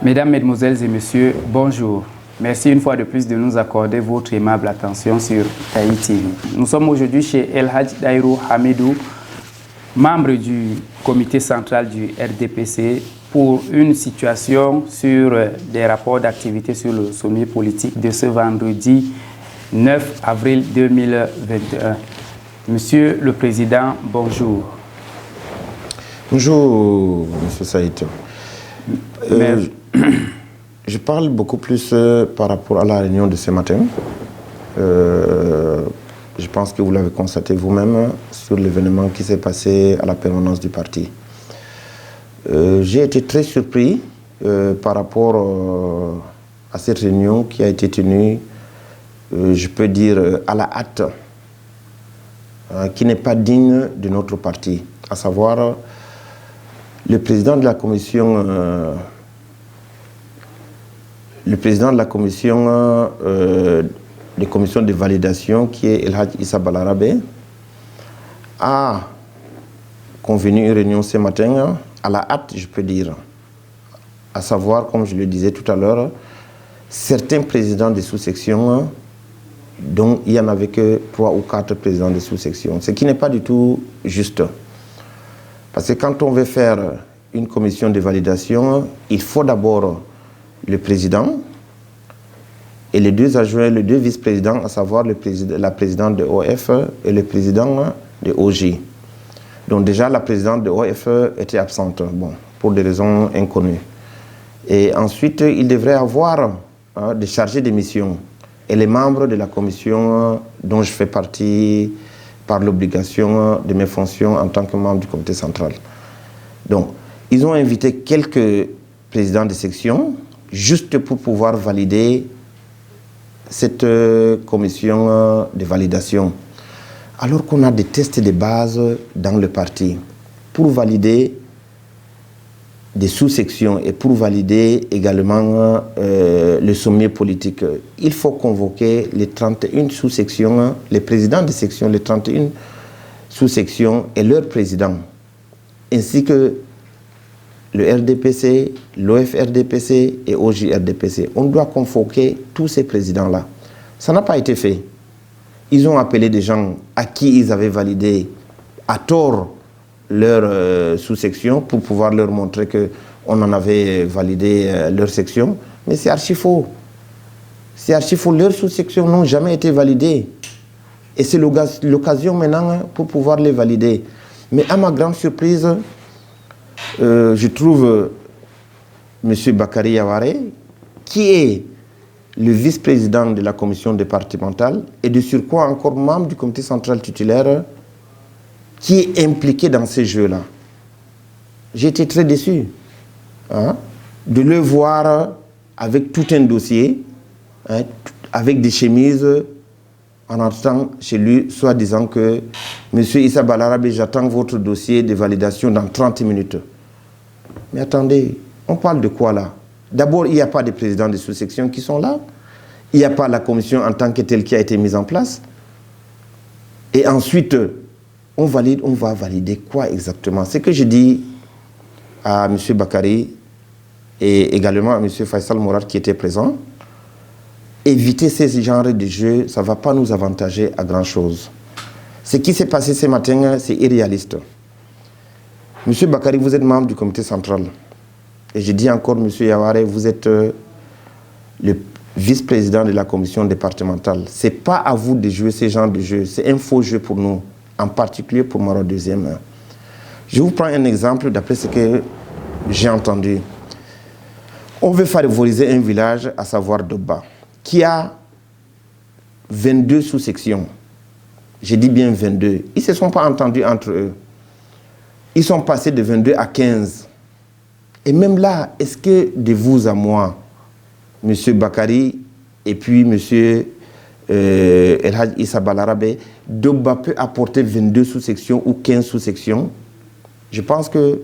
Mesdames, Mesdemoiselles et Messieurs, bonjour. Merci une fois de plus de nous accorder votre aimable attention sur Taï TV. Nous sommes aujourd'hui chez El Hadj Daïrou Hamidou, membre du comité central du RDPC, pour une situation sur des rapports d'activité sur le sommet politique de ce vendredi 9 avril 2021. Monsieur le Président, bonjour. Bonjour, Monsieur Saïd. Je parle beaucoup plus par rapport à la réunion de ce matin. Je pense que vous l'avez constaté vous-même sur l'événement qui s'est passé à la permanence du parti. J'ai été très surpris par rapport à cette réunion qui a été tenue, je peux dire, à la hâte, qui n'est pas digne de notre parti, à savoir le président de la commission de validation, qui est El Hadj Issa Balarabe, a convenu une réunion ce matin, à la hâte, je peux dire, à savoir, comme je le disais tout à l'heure, certains présidents des sous-sections, dont il n'y en avait que 3 ou 4 présidents des sous-sections, ce qui n'est pas du tout juste. Parce que quand on veut faire une commission de validation, il faut d'abord le président et les 2 adjoints, les 2 vice-présidents, à savoir la présidente de OF et le président de OJ. Donc déjà, la présidente de OF était absente, bon, pour des raisons inconnues. Et ensuite, il devrait avoir des chargés de mission et les membres de la commission dont je fais partie par l'obligation de mes fonctions en tant que membre du comité central. Donc, ils ont invité quelques présidents de section juste pour pouvoir valider cette commission de validation. Alors qu'on a des tests de base dans le parti pour valider des sous-sections et pour valider également le sommet politique. Il faut convoquer les 31 sous-sections, les présidents de section, les 31 sous-sections et leurs présidents, ainsi que le RDPC, l'OF-RDPC et OJ-RDPC. On doit convoquer tous ces présidents-là. Ça n'a pas été fait. Ils ont appelé des gens à qui ils avaient validé à tort leur sous-section pour pouvoir leur montrer qu'on en avait validé leur section. Mais c'est archi faux. C'est archi faux. Leurs sous-sections n'ont jamais été validées. Et c'est l'occasion maintenant pour pouvoir les valider. Mais à ma grande surprise, je trouve M. Bakary Yaware, qui est le vice-président de la commission départementale et de surcroît encore membre du comité central titulaire, qui est impliqué dans ces jeux-là. J'ai été très déçu de le voir avec tout un dossier, avec des chemises, en entrant chez lui, soit disant que « Monsieur Issa Balarabe, j'attends votre dossier de validation dans 30 minutes. » Mais attendez, on parle de quoi là? D'abord, il n'y a pas de présidents de sous-section qui sont là. Il n'y a pas la commission en tant que telle qui a été mise en place. Et ensuite, on va valider quoi exactement? Ce que je dis à M. Bakary et également à M. Faisal Mourad qui était présent, éviter ces genres de jeux, ça ne va pas nous avantager à grand-chose. Ce qui s'est passé ce matin, c'est irréaliste. M. Bakary, vous êtes membre du comité central. Et je dis encore, M. Yaware, vous êtes le vice-président de la commission départementale. Ce n'est pas à vous de jouer ce genre de jeu. C'est un faux jeu pour nous, en particulier pour Maro deuxième. Je vous prends un exemple d'après ce que j'ai entendu. On veut favoriser un village, à savoir Doba, qui a 22 sous-sections. Je dis bien 22. Ils ne se sont pas entendus entre eux. Ils sont passés de 22 à 15. Et même là, est-ce que de vous à moi, M. Bakary et puis M. El Hadj Issa Balarabe, Doba peut apporter 22 sous-sections ou 15 sous-sections? Je pense que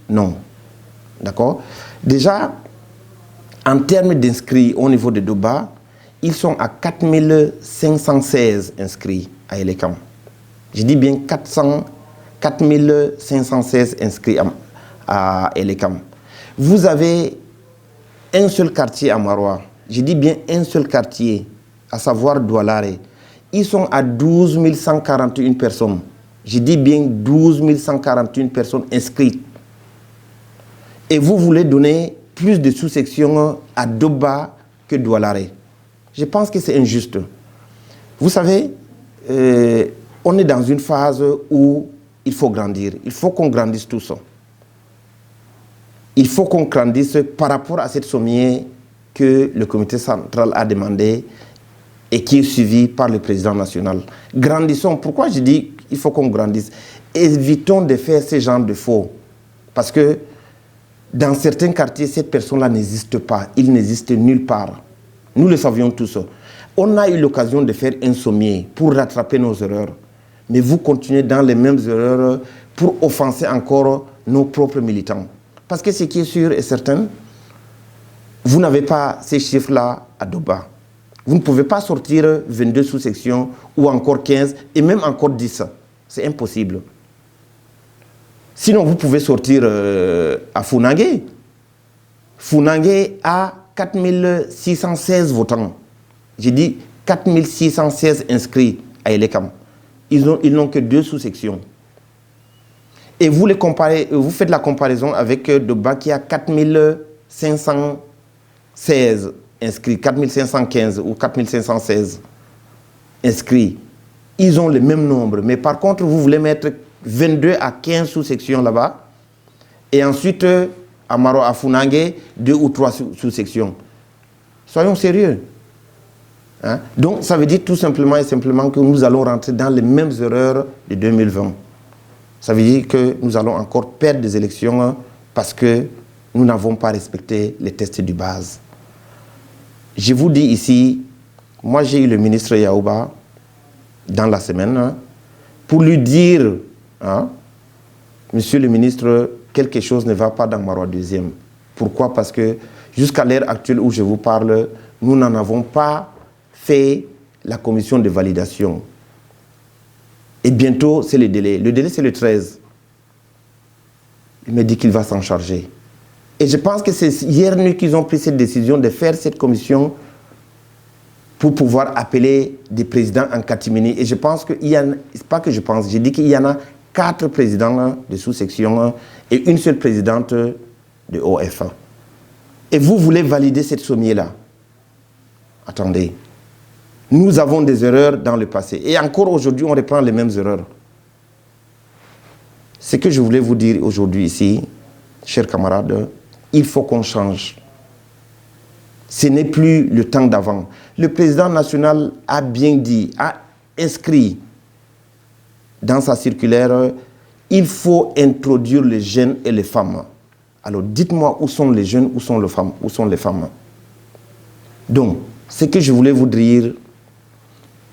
non. D'accord? Déjà, en termes d'inscrits au niveau de Doba, ils sont à 4516 inscrits à Elekam. Je dis bien 4516 inscrits à Elekam. Vous avez un seul quartier à Maroua, je dis bien un seul quartier, à savoir Doualare, ils sont à 12 141 personnes. Je dis bien 12 141 personnes inscrites. Et vous voulez donner plus de sous-sections à Doba que Doualare. Je pense que c'est injuste. Vous savez, on est dans une phase où il faut grandir. Il faut qu'on grandisse tous. Il faut qu'on grandisse par rapport à cette sommier que le comité central a demandé et qui est suivi par le président national. Grandissons. Pourquoi je dis qu'il faut qu'on grandisse? Évitons de faire ce genre de faux. Parce que dans certains quartiers, cette personne-là n'existe pas. Il n'existe nulle part. Nous le savions tous. On a eu l'occasion de faire un sommier pour rattraper nos erreurs. Mais vous continuez dans les mêmes erreurs pour offenser encore nos propres militants. Parce que ce qui est sûr et certain, vous n'avez pas ces chiffres-là à Doba. Vous ne pouvez pas sortir 22 sous-sections ou encore 15 et même encore 10. C'est impossible. Sinon, vous pouvez sortir à Funangue. Funangue a 4616 votants. J'ai dit 4616 inscrits à Elekam. Ils n'ont que 2 sous-sections. Et vous faites la comparaison avec Doba qui a 4516 inscrits, 4515 ou 4516 inscrits. Ils ont le même nombre. Mais par contre, vous voulez mettre 22 à 15 sous-sections là-bas. Et ensuite, à Maro, à Funangue, 2 ou 3 sous-sections. Soyons sérieux. Hein? Donc, ça veut dire tout simplement et simplement que nous allons rentrer dans les mêmes erreurs de 2020. Ça veut dire que nous allons encore perdre des élections parce que nous n'avons pas respecté les tests de base. Je vous dis ici, moi j'ai eu le ministre Yaouba dans la semaine pour lui dire, hein, monsieur le ministre, quelque chose ne va pas dans Maroua 2e. Pourquoi? Parce que jusqu'à l'heure actuelle où je vous parle, nous n'en avons pas fait la commission de validation. Et bientôt, c'est le délai. Le délai, c'est le 13. Il me dit qu'il va s'en charger. Et je pense que c'est hier nuit qu'ils ont pris cette décision de faire cette commission pour pouvoir appeler des présidents en catimini. Et je pense qu'il y en a, c'est pas que je pense, j'ai dit qu'il y en a 4 présidents de sous-section et une seule présidente de OFA. Et vous voulez valider cette sommier-là. Attendez. Nous avons des erreurs dans le passé. Et encore aujourd'hui, on reprend les mêmes erreurs. Ce que je voulais vous dire aujourd'hui ici, chers camarades, il faut qu'on change. Ce n'est plus le temps d'avant. Le président national a bien dit, a inscrit dans sa circulaire, il faut introduire les jeunes et les femmes. Alors dites-moi où sont les jeunes, où sont les femmes, où sont les femmes. Donc, ce que je voulais vous dire,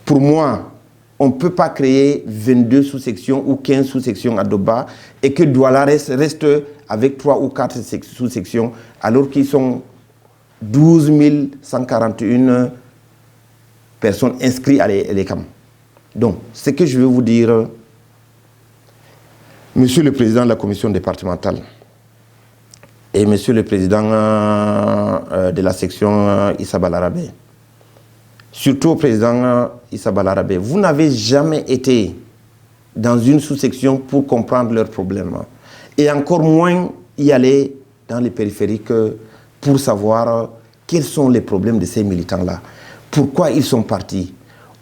pour moi, on ne peut pas créer 22 sous-sections ou 15 sous-sections à Doba et que Douala reste avec 3 ou 4 sous-sections alors qu'ils sont 12 141 personnes inscrites à l'ECAM. Donc, ce que je veux vous dire, monsieur le président de la commission départementale et monsieur le président de la section Issa Balarabé, surtout au président Issa Balarabé, vous n'avez jamais été dans une sous-section pour comprendre leurs problèmes. Et encore moins y aller dans les périphériques pour savoir quels sont les problèmes de ces militants-là. Pourquoi ils sont partis.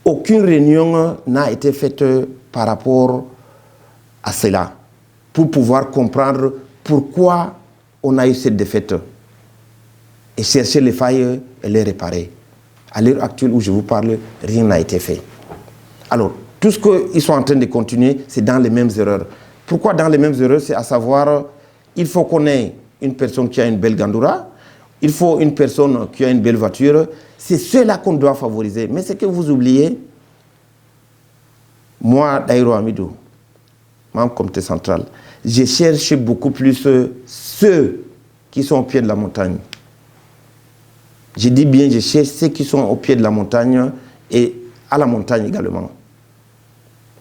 Aucune réunion n'a été faite par rapport à cela, pour pouvoir comprendre pourquoi on a eu cette défaite et chercher les failles et les réparer. À l'heure actuelle où je vous parle, rien n'a été fait. Alors, tout ce qu'ils sont en train de continuer, c'est dans les mêmes erreurs. Pourquoi dans les mêmes erreurs? C'est à savoir, il faut qu'on ait une personne qui a une belle gandoura, il faut une personne qui a une belle voiture. C'est cela qu'on doit favoriser. Mais ce que vous oubliez, moi, Daïro Hamidou, membre du comité central, je cherche beaucoup plus ceux qui sont au pied de la montagne. Je dis bien, je cherche ceux qui sont au pied de la montagne et à la montagne également.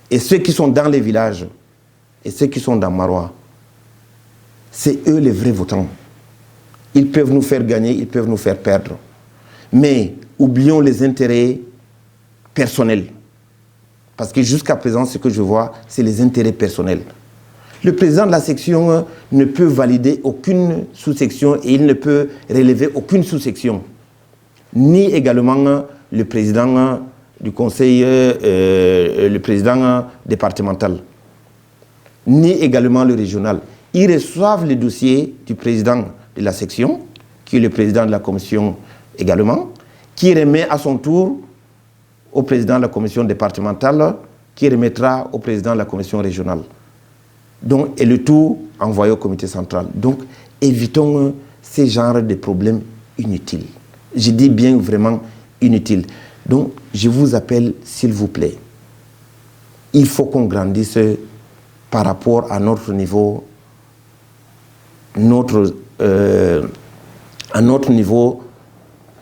Et ceux qui sont dans les villages et ceux qui sont dans Maroua. C'est eux les vrais votants. Ils peuvent nous faire gagner, ils peuvent nous faire perdre. Mais oublions les intérêts personnels. Parce que jusqu'à présent, ce que je vois, c'est les intérêts personnels. Le président de la section ne peut valider aucune sous-section et il ne peut relever aucune sous-section. Ni également le président du conseil, le président départemental, ni également le régional. Ils reçoivent les dossiers du président de la section, qui est le président de la commission également, qui remet à son tour au président de la commission départementale, qui remettra au président de la commission régionale. Donc, et le tout envoyé au comité central. Donc, évitons ces genres de problèmes inutiles. Je dis bien vraiment inutiles. Donc, je vous appelle, s'il vous plaît, il faut qu'on grandisse par rapport à notre niveau, à notre niveau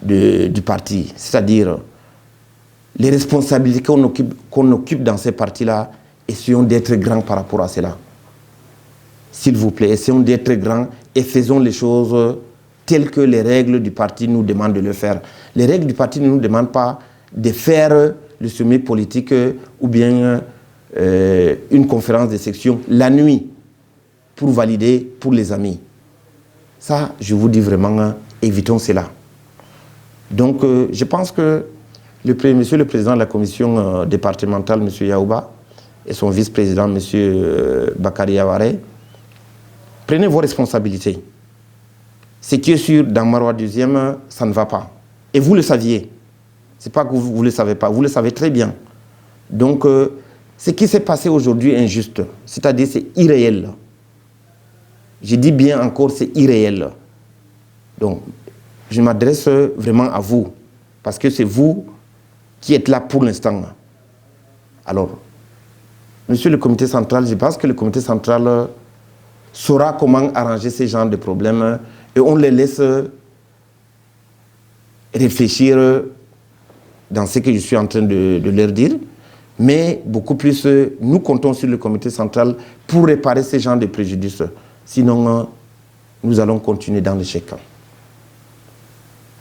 du parti. C'est-à-dire, les responsabilités qu'on occupe dans ces partis-là, essayons d'être grands par rapport à cela. S'il vous plaît, essayons d'être grands et faisons les choses telles que les règles du parti nous demandent de le faire. Les règles du parti ne nous demandent pas de faire le sommet politique ou bien une conférence de section la nuit pour valider pour les amis. Ça, je vous dis vraiment, évitons cela. Donc, je pense que monsieur le président de la commission départementale, M. Yaouba, et son vice-président, M. Bakary Yawaré, prenez vos responsabilités. Ce qui est sûr, dans Marois 2e, ça ne va pas. Et vous le saviez. Ce n'est pas que vous ne le savez pas, vous le savez très bien. Donc, ce qui s'est passé aujourd'hui est injuste. C'est-à-dire, c'est irréel. Je dis bien encore, c'est irréel. Donc, je m'adresse vraiment à vous. Parce que c'est vous qui êtes là pour l'instant. Alors, monsieur le comité central, je pense que le comité central saura comment arranger ces genres de problèmes et on les laisse réfléchir dans ce que je suis en train de leur dire. Mais beaucoup plus, nous comptons sur le comité central pour réparer ces genres de préjudices. Sinon, nous allons continuer dans l'échec.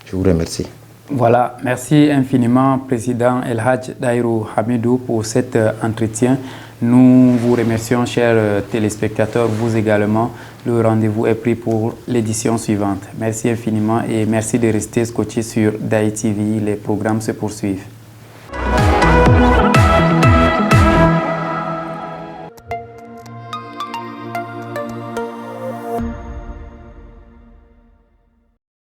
Je vous remercie. Voilà, merci infiniment, Président El Hadj Daïrou Hamidou, pour cet entretien. Nous vous remercions, chers téléspectateurs, vous également. Le rendez-vous est pris pour l'édition suivante. Merci infiniment et merci de rester scotché sur Daï TV. Les programmes se poursuivent.